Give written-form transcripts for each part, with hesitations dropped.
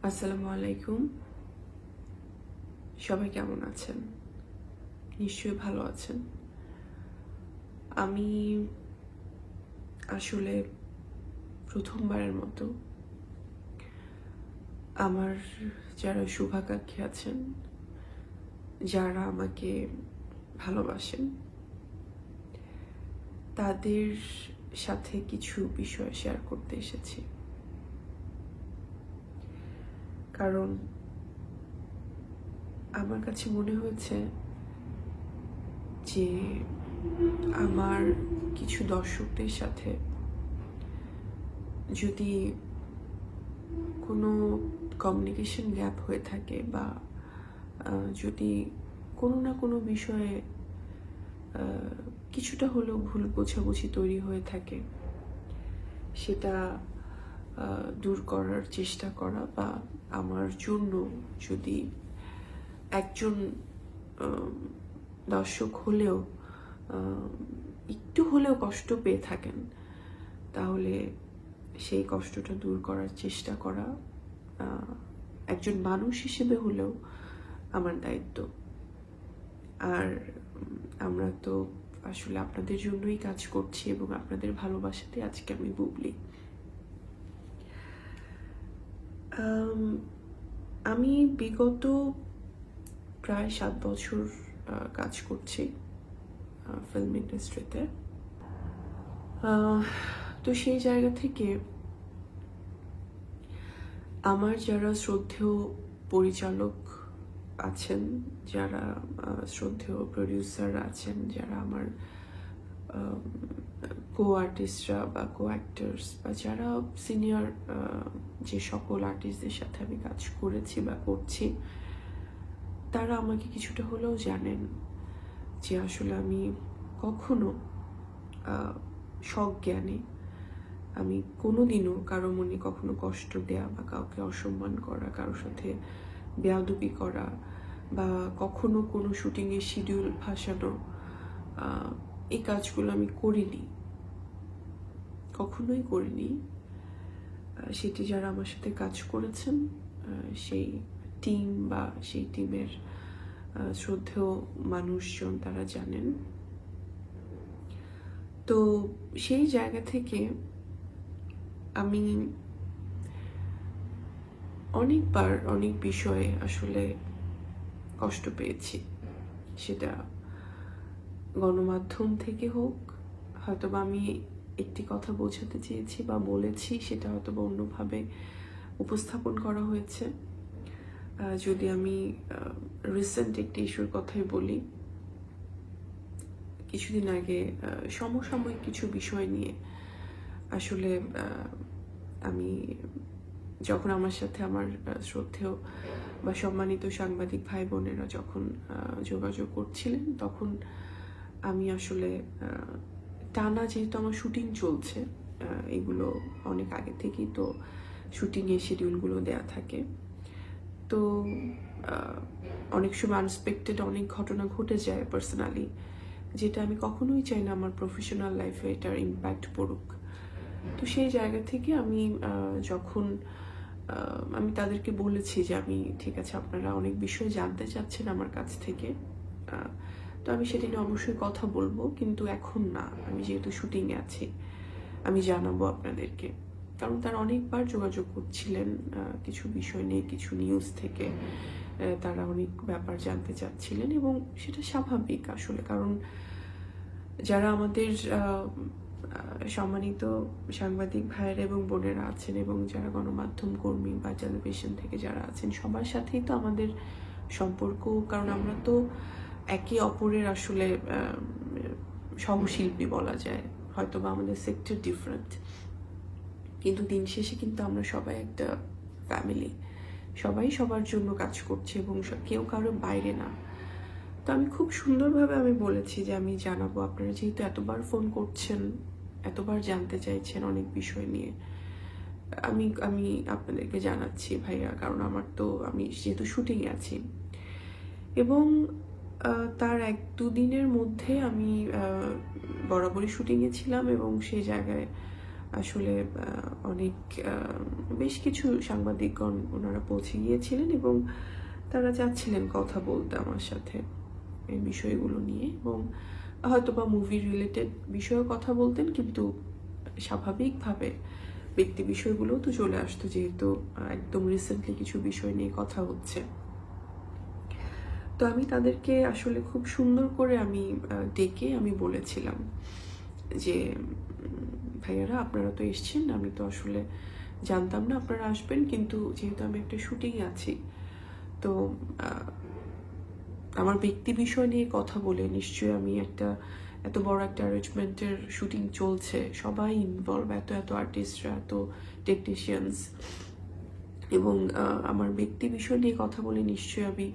আসসালামু আলাইকুম। সবাই কেমন আছেন? নিশ্চয়ই ভালো আছেন। আমি আসলে প্রথমবারের মতো আমার যারা শুভাকাঙ্ক্ষী আছেন, যারা আমাকে ভালোবাসেন, তাদের সাথে কিছু বিষয় শেয়ার করতে এসেছি। কারণ আমার কাছে মনে হয়েছে যে আমার কিছু দর্শকদের সাথে যদি কোনো কমিউনিকেশন গ্যাপ হয়ে থাকে বা যদি কোনো না কোনো বিষয়ে কিছুটা হলেও ভুল বোঝাবুঝি তৈরি হয়ে থাকে, সেটা দূর করার চেষ্টা করা বা আমার জন্য যদি একজন দর্শক হলেও একটু হলেও কষ্ট পেয়ে থাকেন, তাহলে সেই কষ্টটা দূর করার চেষ্টা করা একজন মানুষ হিসেবে হলেও আমার দায়িত্ব। আর আমরা তো আসলে আপনাদের জন্যই কাজ করছি এবং আপনাদের ভালোবাসাতে আজকে আমি বুবলি। আমি বিগত প্রায় 7 বছর কাজ করছি ফিল্ম ইন্ডাস্ট্রিতে। তো সেই জায়গা থেকে আমার যারা শ্রদ্ধেয় পরিচালক আছেন, যারা শ্রদ্ধেয় প্রডিউসার আছেন, যারা আমার কো আর্টিস্টরা বা কো অ্যাক্টার্স বা যারা সিনিয়র যে সকল আর্টিস্টদের সাথে আমি কাজ করেছি বা করছি, তারা আমাকে কিছুটা হলেও জানেন যে আসলে আমি কখনো সজ্ঞানে আমি কোনোদিনও কারো মনে কখনো কষ্ট দেয়া বা কাউকে অসম্মান করা, কারোর সাথে বেয়াদবি করা বা কখনো কোনো শুটিংয়ের শিডিউল ভাসানো, এই কাজগুলো আমি করিনি, কখনোই করিনি। সেটি যারা আমার সাথে কাজ করেছেন, সেই টিম বা সেই টিমের শ্রদ্ধেয় মানুষজন তারা জানেন। তো সেই জায়গা থেকে আমি অনেকবার অনেক বিষয়ে আসলে কষ্ট পেয়েছি, সেটা গণমাধ্যম থেকে হোক, হয়তোবা আমি একটি কথা বোঝাতে চেয়েছি বা বলেছি, সেটা হয়তোবা অন্যভাবে উপস্থাপন করা হয়েছে। যদি আমি রিসেন্ট একটি ইস্যুর কথাই বলি, কিছুদিন আগে সমসাময়িক কিছু বিষয় নিয়ে আসলে আমি যখন আমার সাথে আমার শ্রদ্ধেয় বা সম্মানিত সাংবাদিক ভাই বোনেরা যখন যোগাযোগ করছিলেন, তখন আমি আসলে টানা যেহেতু আমার শুটিং চলছে, এগুলো অনেক আগে থেকেই তো শুটিংয়ের শিডিউলগুলো দেয়া থাকে, তো অনেক সময় আনএক্সপেক্টেড অনেক ঘটনা ঘটে যায় পার্সোনালি, যেটা আমি কখনোই চাই না আমার প্রফেশনাল লাইফে এটার ইম্প্যাক্ট পড়ুক। তো সেই জায়গা থেকে আমি যখন আমি তাদেরকে বলেছি যে আমি ঠিক আছে, আপনারা অনেক বিষয় জানতে চাচ্ছেন আমার কাছ থেকে, তো আমি সেটা নিয়ে অবশ্যই কথা বলবো, কিন্তু এখন না, আমি যেহেতু শুটিংয়ে আছি আমি জানাবো আপনাদেরকে। কারণ তারা অনেকবার যোগাযোগ করছিলেন কিছু বিষয় নিয়ে, কিছু নিউজ থেকে তারা অনেক ব্যাপার জানতে চাচ্ছিলেন এবং সেটা স্বাভাবিক আসলে, কারণ যারা আমাদের সম্মানিত সাংবাদিক ভাইয়েরা এবং বোনেরা আছেন এবং যারা গণমাধ্যম কর্মী বা টেলিভিশন থেকে যারা আছেন, সবার সাথেই তো আমাদের সম্পর্ক, কারণ আমরা তো একে অপরের আসলে সহশিল্পী বলা যায়। হয়তো বা আমাদের সেক্টর ডিফারেন্ট, কিন্তু দিন শেষে কিন্তু আমরা সবাই একটা ফ্যামিলি, সবাই সবার জন্য কাজ করছে এবং কেউ কারো বাইরে না। তো আমি খুব সুন্দরভাবে আমি বলেছি যে আমি জানাবো, আপনারা যেহেতু এতবার ফোন করছেন, এতবার জানতে চাইছেন অনেক বিষয় নিয়ে, আমি আমি আপনাদেরকে জানাচ্ছি ভাইয়া, কারণ আমার তো আমি যেহেতু শুটিংয়ে আছি। এবং তার 1-2 দিনের মধ্যে আমি বরাবরই শুটিংয়ে ছিলাম এবং সেই জায়গায় আসলে অনেক বেশ কিছু সাংবাদিকগণ ওনারা পৌঁছে গিয়েছিলেন এবং তারা চাচ্ছিলেন কথা বলতে আমার সাথে এই বিষয়গুলো নিয়ে, এবং হয়তো বা মুভি রিলেটেড বিষয়েও কথা বলতেন, কিন্তু স্বাভাবিকভাবে ব্যক্তি বিষয়গুলোও তো চলে আসতো, যেহেতু একদম রিসেন্টলি কিছু বিষয় নিয়ে কথা হচ্ছে। তো আমি তাদেরকে আসলে খুব সুন্দর করে আমি ডেকে আমি বলেছিলাম যে ভাইয়ারা, আপনারা তো এসছেন, আমি তো আসলে জানতাম না আপনারা আসবেন, কিন্তু যেহেতু আমি একটা শুটিং আছি, তো আমার ব্যক্তি বিষয় নিয়ে কথা বলে নিশ্চয়ই আমি এত বড় একটা অ্যারেঞ্জমেন্টের শুটিং চলছে, সবাই ইনভলভ, এত আর্টিস্টরা, এত টেকনিশিয়ানস, এবং আমার ব্যক্তি বিষয় নিয়ে কথা বলে নিশ্চয়ই আমি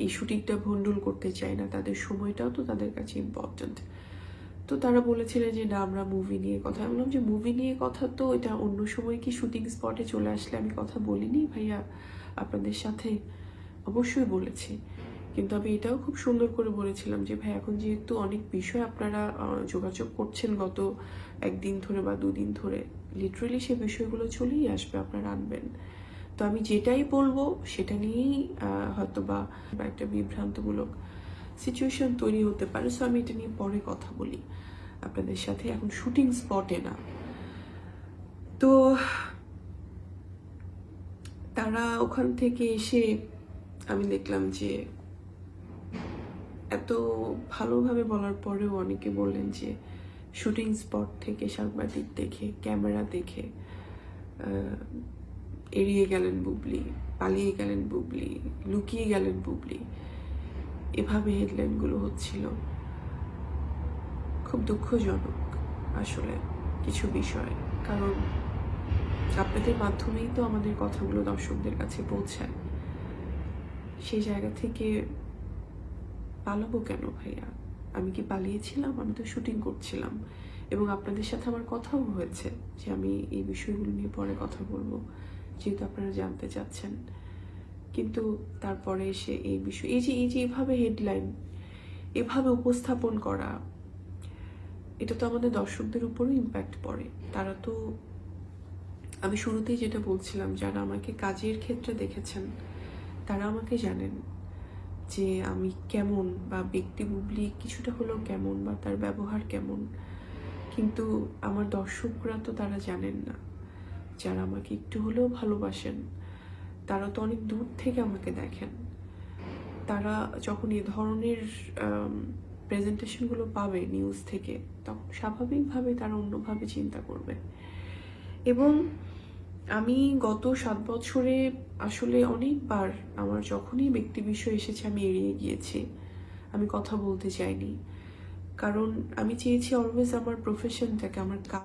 এই শুটিংটা ভণ্ডুল করতে চাই না, তাদের সময়টাও তো তাদের কাছে ইম্পর্ট্যান্ট। তো তারা বলেছিলেন যে না, আমরা মুভি নিয়ে কথা, বললাম যে মুভি নিয়ে কথা তো এটা অন্য সময় কি শুটিং স্পটে চলে আসলে আমি কথা বলিনি ভাইয়া আপনাদের সাথে? অবশ্যই বলেছি, কিন্তু আমি এটাও খুব সুন্দর করে বলেছিলাম যে ভাই, এখন যেহেতু অনেক বিষয় আপনারা যোগাযোগ করছেন গত একদিন ধরে বা দুদিন ধরে, লিটারেলি সে বিষয়গুলো চলেই আসবে, আপনারা আনবেন। তো আমি যেটাই বলবো সেটা নিয়েই হয়তো বা একটা বিভ্রান্তমূলক সিচুয়েশন তৈরি হতে পারে, সো আমি এটা নিয়ে পরে কথা বলি আপনাদের সাথে, এখন শুটিং স্পটে না। তো তারা ওখান থেকে এসে আমি দেখলাম যে এত ভালোভাবে বলার পরেও অনেকে বললেন যে শুটিং স্পট থেকে সাংবাদিক দেখে, ক্যামেরা দেখে এড়িয়ে গেলেন বুবলি, পালিয়ে গেলেন বুবলি, লুকিয়ে গেলেন বুবলি, এভাবে হেডলাইনগুলো হচ্ছিল। খুব দুঃখজনক আসলে কিছু বিষয়, কারণ আপনাদের মাধ্যমেই তো আমাদের কথাগুলো দর্শকদের কাছে পৌঁছায়। সেই জায়গা থেকে পালাবো কেন ভাইয়া? আমি কি পালিয়েছিলাম? আমি তো শুটিং করছিলাম, এবং আপনাদের সাথে আমার কথাও হয়েছে যে আমি এই বিষয়গুলো নিয়ে পরে কথা বলবো, যেহেতু আপনারা জানতে চাচ্ছেন। কিন্তু তারপরে এসে এই বিষয়, এই যে এভাবে হেডলাইন, এভাবে উপস্থাপন করা, এটা তো আমাদের দর্শকদের উপরও ইম্প্যাক্ট পড়ে। তারা তো, আমি শুরুতেই যেটা বলছিলাম, যারা আমাকে কাজের ক্ষেত্রে দেখেছেন তারা আমাকে জানেন যে আমি কেমন, বা ব্যক্তি বুবলি কিছুটা হলেও কেমন, বা তার ব্যবহার কেমন, কিন্তু আমার দর্শকরা তো তারা জানেন না। যারা আমাকে একটু হলেও ভালোবাসেন তারা তো অনেক দূর থেকে আমাকে দেখেন। তারা যখন এ ধরনের প্রেজেন্টেশনগুলো পাবে নিউজ থেকে, তখন স্বাভাবিকভাবে তারা অন্যভাবে চিন্তা করবে। এবং আমি গত 7 বছরে আসলে অনেকবার আমার যখনই ব্যক্তি বিষয় এসেছে আমি এড়িয়ে গিয়েছি, আমি কথা বলতে চাইনি, কারণ আমি চেয়েছি অলওয়েজ আমার প্রফেশনটাকে, আমার কাজ